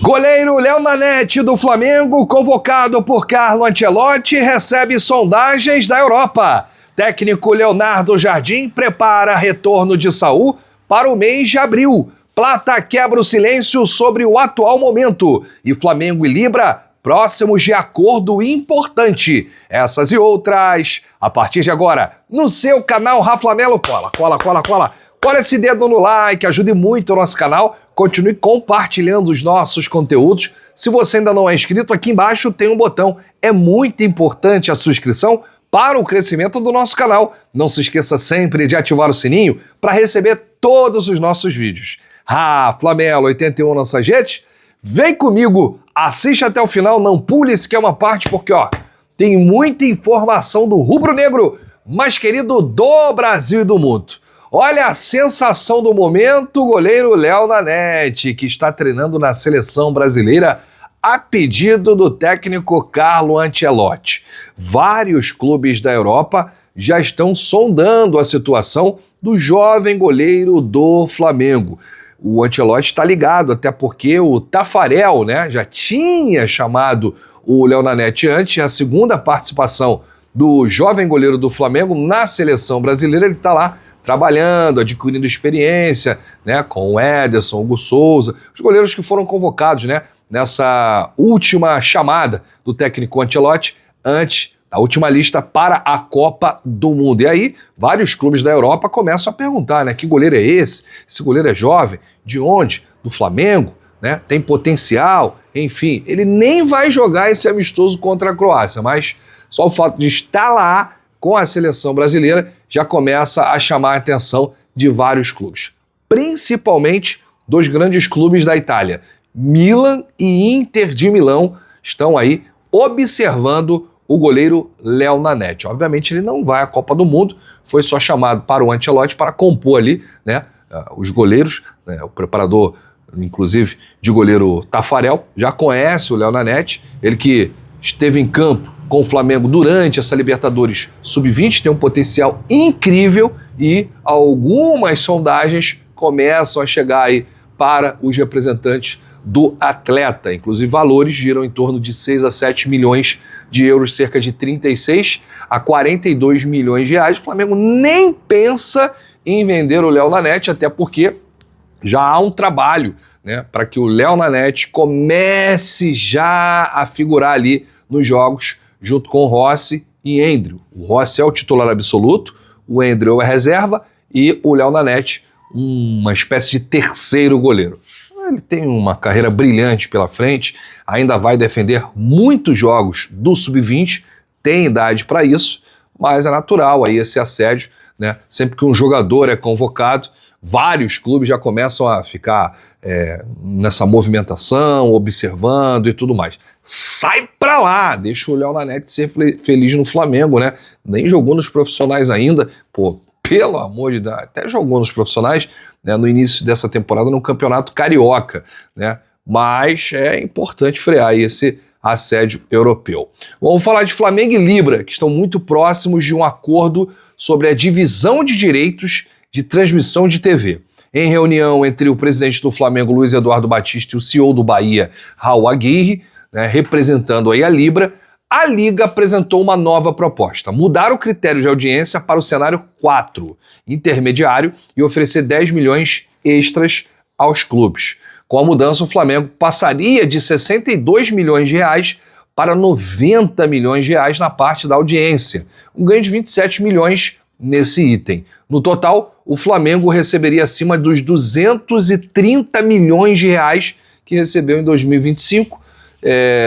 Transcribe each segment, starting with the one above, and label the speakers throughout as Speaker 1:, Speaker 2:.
Speaker 1: Goleiro Léo Nanete do Flamengo, convocado por Carlo Ancelotti, recebe sondagens da Europa. Técnico Leonardo Jardim prepara retorno de Saúl para o mês de abril. Plata quebra o silêncio sobre o atual momento. E Flamengo e Libra próximos de acordo importante. Essas e outras, a partir de agora, no seu canal Raflamelo. Cola esse dedo no like, ajude muito o nosso canal. Continue compartilhando os nossos conteúdos. Se você ainda não é inscrito, aqui embaixo tem um botão. É muito importante a sua inscrição para o crescimento do nosso canal. Não se esqueça sempre de ativar o sininho para receber todos os nossos vídeos. Raflamelo 81 nossas redes. Vem comigo, assiste até o final, não pule sequer uma parte, porque tem muita informação do rubro-negro mais querido do Brasil e do mundo. Olha a sensação do momento, o goleiro Léo Nanete, que está treinando na seleção brasileira a pedido do técnico Carlo Ancelotti. Vários clubes da Europa já estão sondando a situação do jovem goleiro do Flamengo. O Ancelotti está ligado, até porque o Taffarel, já tinha chamado o Léo Nanete antes. A segunda participação do jovem goleiro do Flamengo na seleção brasileira. Ele está lá trabalhando, adquirindo experiência, com o Ederson, Hugo Souza, os goleiros que foram convocados, nessa última chamada do técnico Ancelotti, antes da última lista para a Copa do Mundo. E aí, vários clubes da Europa começam a perguntar, que goleiro é esse? Esse goleiro é jovem? De onde? Do Flamengo? Tem potencial? Enfim, ele nem vai jogar esse amistoso contra a Croácia, mas só o fato de estar lá com a seleção brasileira já começa a chamar a atenção de vários clubes, principalmente dos grandes clubes da Itália. Milan e Inter de Milão estão aí observando o goleiro Léo Nanete. Obviamente ele não vai à Copa do Mundo, foi só chamado para o Ancelotti para compor ali, os goleiros, o preparador, inclusive, de goleiro Taffarel, já conhece o Léo Nanete, ele que esteve em campo com o Flamengo durante essa Libertadores Sub-20, tem um potencial incrível e algumas sondagens começam a chegar aí para os representantes do atleta. Inclusive, valores giram em torno de 6 a 7 milhões de euros, cerca de 36 a 42 milhões de reais. O Flamengo nem pensa em vender o Léo Nanete, até porque já há um trabalho para que o Léo Nanete comece já a figurar ali nos jogos junto com o Rossi e Endriel. O Rossi é o titular absoluto, o Endriel é reserva e o Léo Nanete uma espécie de terceiro goleiro. Ele tem uma carreira brilhante pela frente, ainda vai defender muitos jogos do Sub-20, tem idade para isso, mas é natural aí esse assédio, sempre que um jogador é convocado, vários clubes já começam a ficar nessa movimentação, observando e tudo mais. Sai pra lá, deixa o Léo Nanete ser feliz no Flamengo, Nem jogou nos profissionais ainda, pelo amor de Deus, até jogou nos profissionais, no início dessa temporada no Campeonato Carioca, Mas é importante frear aí esse assédio europeu. Vamos falar de Flamengo e Libra, que estão muito próximos de um acordo sobre a divisão de direitos de transmissão de TV. Em reunião entre o presidente do Flamengo, Luiz Eduardo Batista, e o CEO do Bahia, Raul Aguirre, representando aí a Libra, a Liga apresentou uma nova proposta: mudar o critério de audiência para o cenário 4, intermediário, e oferecer 10 milhões extras aos clubes. Com a mudança, o Flamengo passaria de 62 milhões de reais para 90 milhões de reais na parte da audiência, um ganho de 27 milhões nesse item. No total, o Flamengo receberia acima dos 230 milhões de reais que recebeu em 2025,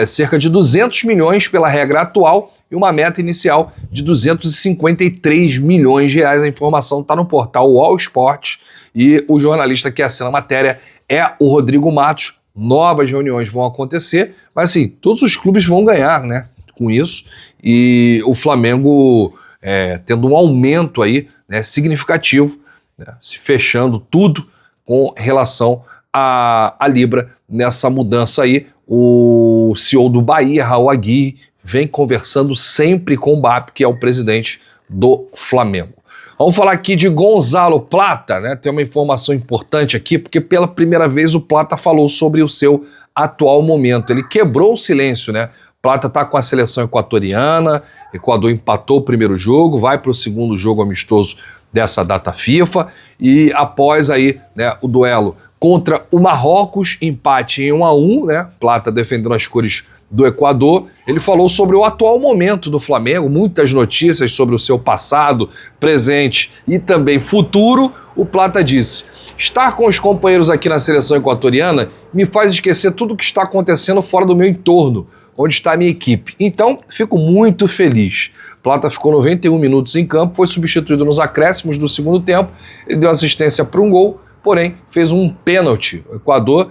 Speaker 1: cerca de 200 milhões pela regra atual e uma meta inicial de 253 milhões de reais. A informação está no portal All Sport e o jornalista que assina a matéria é o Rodrigo Matos. Novas reuniões vão acontecer, mas assim, todos os clubes vão ganhar, com isso, e o Flamengo tendo um aumento aí, significativo, se fechando tudo com relação à Libra nessa mudança aí. O CEO do Bahia, Raul Aguirre, vem conversando sempre com o BAP, que é o presidente do Flamengo. Vamos falar aqui de Gonzalo Plata, Tem uma informação importante aqui, porque pela primeira vez o Plata falou sobre o seu atual momento. Ele quebrou o silêncio, né? Plata está com a seleção equatoriana, Equador empatou o primeiro jogo, vai para o segundo jogo amistoso dessa data FIFA, e após aí, né, o duelo contra o Marrocos, empate em 1-1, né? Plata defendendo as cores do Equador. Ele falou sobre o atual momento do Flamengo, muitas notícias sobre o seu passado, presente e também futuro. O Plata disse: estar com os companheiros aqui na seleção equatoriana me faz esquecer tudo o que está acontecendo fora do meu entorno, onde está a minha equipe. Então, fico muito feliz. Plata ficou 91 minutos em campo, foi substituído nos acréscimos do segundo tempo, ele deu assistência para um gol, porém fez um pênalti. O Equador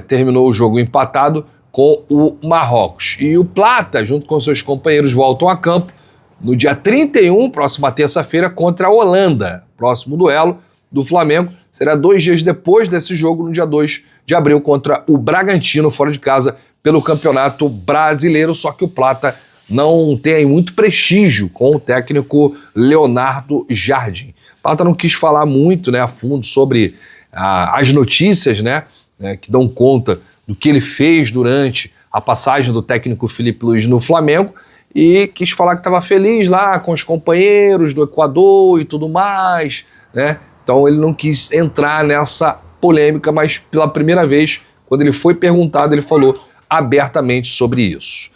Speaker 1: terminou o jogo empatado com o Marrocos. E o Plata, junto com seus companheiros, voltam a campo no dia 31, próxima terça-feira, contra a Holanda. Próximo duelo do Flamengo será 2 dias depois desse jogo, no dia 2 de abril, contra o Bragantino, fora de casa, pelo Campeonato Brasileiro. Só que o Plata não tem aí muito prestígio com o técnico Leonardo Jardim. O Plata não quis falar muito, né, a fundo sobre as notícias, né, que dão conta do que ele fez durante a passagem do técnico Filipe Luís no Flamengo, e quis falar que estava feliz lá com os companheiros do Equador e tudo mais, né? Então ele não quis entrar nessa polêmica, mas pela primeira vez, quando ele foi perguntado, ele falou abertamente sobre isso.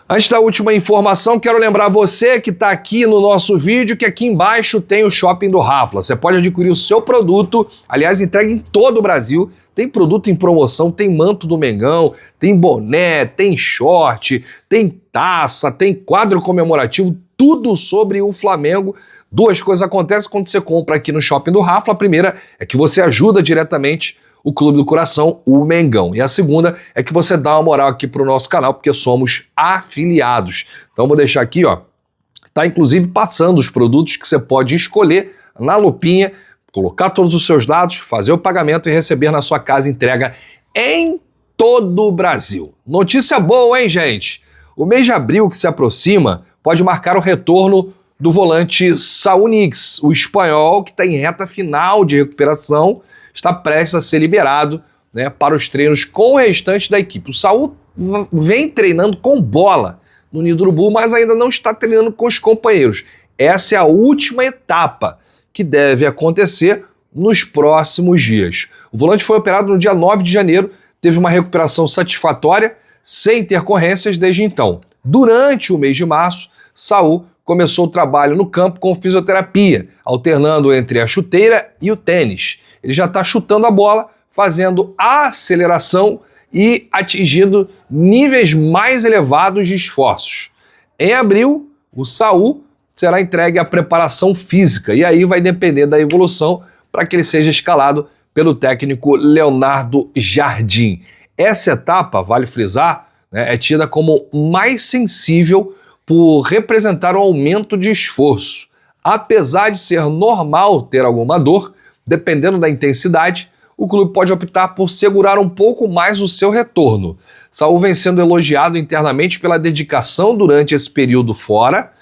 Speaker 1: Antes da última informação, quero lembrar você que está aqui no nosso vídeo que aqui embaixo tem o Shopping do Rafla. Você pode adquirir o seu produto, aliás, entrega em todo o Brasil. Tem produto em promoção, tem manto do Mengão, tem boné, tem short, tem taça, tem quadro comemorativo, tudo sobre o Flamengo. Duas coisas acontecem quando você compra aqui no Shopping do Rafla. A primeira é que você ajuda diretamente o Clube do Coração, o Mengão. E a segunda é que você dá uma moral aqui pro nosso canal, porque somos afiliados. Então vou deixar aqui, ó, tá inclusive passando os produtos que você pode escolher na lupinha, colocar todos os seus dados, fazer o pagamento e receber na sua casa entrega em todo o Brasil. Notícia boa, hein, gente? O mês de abril que se aproxima pode marcar o retorno do volante Saúl Ñíguez, o espanhol que está em reta final de recuperação, está prestes a ser liberado, né, para os treinos com o restante da equipe. O Saúl vem treinando com bola no Ninho do Urubu, mas ainda não está treinando com os companheiros. Essa é a última etapa que deve acontecer nos próximos dias. O volante foi operado no dia 9 de janeiro, teve uma recuperação satisfatória, sem intercorrências desde então. Durante o mês de março, Saúl começou o trabalho no campo com fisioterapia, alternando entre a chuteira e o tênis. Ele já está chutando a bola, fazendo a aceleração e atingindo níveis mais elevados de esforços. Em abril, o Saúl será entregue à preparação física, e aí vai depender da evolução para que ele seja escalado pelo técnico Leonardo Jardim. Essa etapa, vale frisar, né, é tida como mais sensível por representar um aumento de esforço. Apesar de ser normal ter alguma dor, dependendo da intensidade, o clube pode optar por segurar um pouco mais o seu retorno. Saúl vem sendo elogiado internamente pela dedicação durante esse período fora,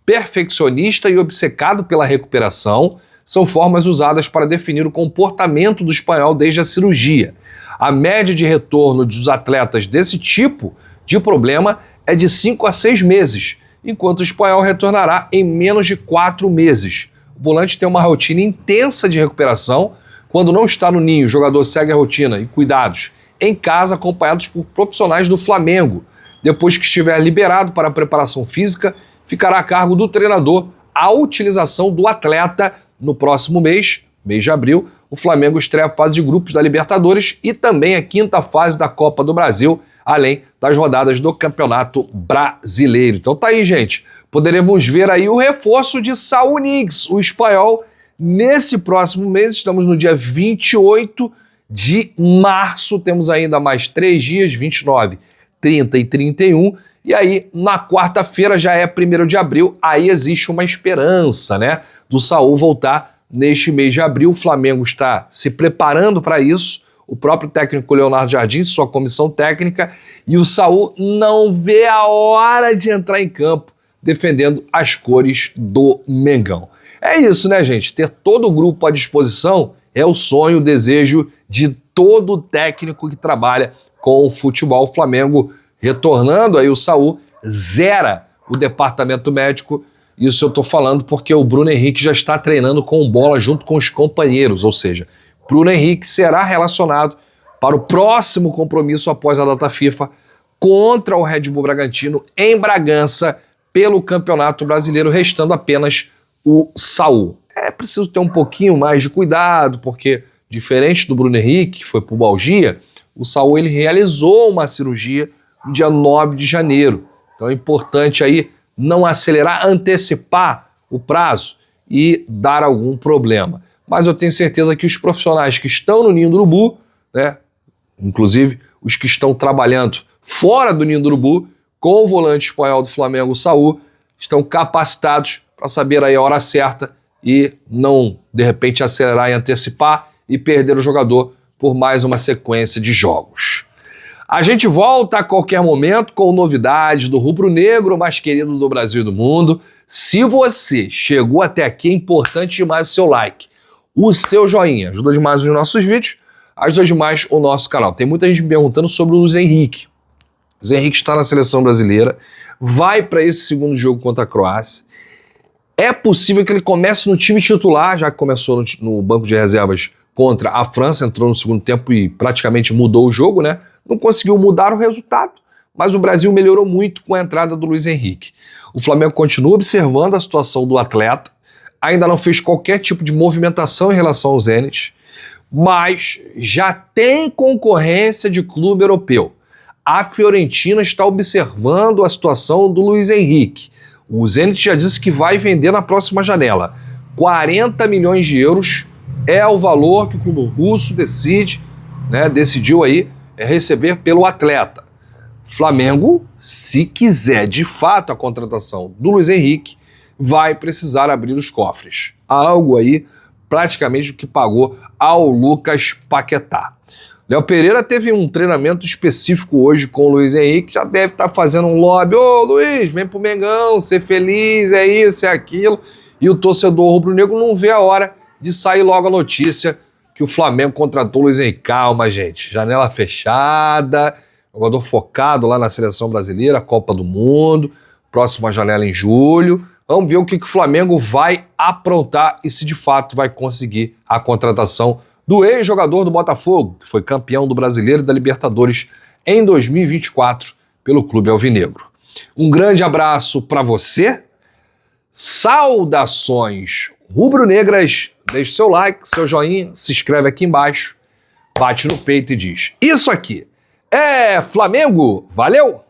Speaker 1: perfeccionista e obcecado pela recuperação, são formas usadas para definir o comportamento do espanhol desde a cirurgia. A média de retorno dos atletas desse tipo de problema é de 5 a 6 meses, enquanto o espanhol retornará em menos de 4 meses. O volante tem uma rotina intensa de recuperação. Quando não está no ninho, o jogador segue a rotina e cuidados em casa, acompanhados por profissionais do Flamengo. Depois que estiver liberado para a preparação física, ficará a cargo do treinador a utilização do atleta. No próximo mês, mês de abril, o Flamengo estreia a fase de grupos da Libertadores e também a 5ª fase da Copa do Brasil, além das rodadas do Campeonato Brasileiro. Então tá aí, gente. Poderemos ver aí o reforço de Saúl Ñíguez, o espanhol, nesse próximo mês. Estamos no dia 28 de março, temos ainda mais 3 dias, 29, 30 e 31. E aí, na quarta-feira, já é 1º de abril, aí existe uma esperança, né, do Saúl voltar neste mês de abril. O Flamengo está se preparando para isso, o próprio técnico Leonardo Jardim, sua comissão técnica, e o Saúl não vê a hora de entrar em campo defendendo as cores do Mengão. É isso, né, gente? Ter todo o grupo à disposição é o sonho, o desejo de todo técnico que trabalha com o futebol. O Flamengo retornando aí o Saul, zera o departamento médico. Isso eu tô falando porque o Bruno Henrique já está treinando com bola junto com os companheiros, ou seja, Bruno Henrique será relacionado para o próximo compromisso após a data FIFA contra o Red Bull Bragantino em Bragança pelo Campeonato Brasileiro, restando apenas o Saul. É preciso ter um pouquinho mais de cuidado, porque diferente do Bruno Henrique, que foi pubalgia, o Saul ele realizou uma cirurgia no dia 9 de janeiro. Então é importante aí não acelerar, antecipar o prazo e dar algum problema. Mas eu tenho certeza que os profissionais que estão no Ninho do Urubu, né, inclusive os que estão trabalhando fora do Ninho do Urubu, com o volante espanhol do Flamengo, Saul, estão capacitados para saber aí a hora certa e não, de repente, acelerar e antecipar e perder o jogador por mais uma sequência de jogos. A gente volta a qualquer momento com novidades do rubro-negro mais querido do Brasil e do mundo. Se você chegou até aqui, é importante demais o seu like, o seu joinha, ajuda demais os nossos vídeos, ajuda demais o nosso canal. Tem muita gente me perguntando sobre o Luiz Henrique. O Luiz Henrique está na seleção brasileira, vai para esse segundo jogo contra a Croácia. É possível que ele comece no time titular, já que começou no banco de reservas contra a França, entrou no segundo tempo e praticamente mudou o jogo, né? Não conseguiu mudar o resultado, mas o Brasil melhorou muito com a entrada do Luiz Henrique. O Flamengo continua observando a situação do atleta, ainda não fez qualquer tipo de movimentação em relação ao Zenit, mas já tem concorrência de clube europeu. A Fiorentina está observando a situação do Luiz Henrique. O Zenit já disse que vai vender na próxima janela. 40 milhões de euros é o valor que o clube russo decidiu aí receber pelo atleta. Flamengo, se quiser de fato a contratação do Luiz Henrique, vai precisar abrir os cofres. Algo aí praticamente o que pagou ao Lucas Paquetá. Léo Pereira teve um treinamento específico hoje com o Luiz Henrique, já deve estar fazendo um lobby. Ô Luiz, vem pro Mengão, ser feliz, é isso, é aquilo. E o torcedor rubro-negro não vê a hora de sair logo a notícia que o Flamengo contratou o Luiz Henrique. Calma, gente, janela fechada, jogador focado lá na seleção brasileira, Copa do Mundo, próxima janela em julho. Vamos ver o que o Flamengo vai aprontar e se de fato vai conseguir a contratação do ex-jogador do Botafogo, que foi campeão do Brasileiro e da Libertadores em 2024 pelo Clube Alvinegro. Um grande abraço para você, saudações rubro-negras, deixe seu like, seu joinha, se inscreve aqui embaixo, bate no peito e diz: isso aqui é Flamengo, valeu!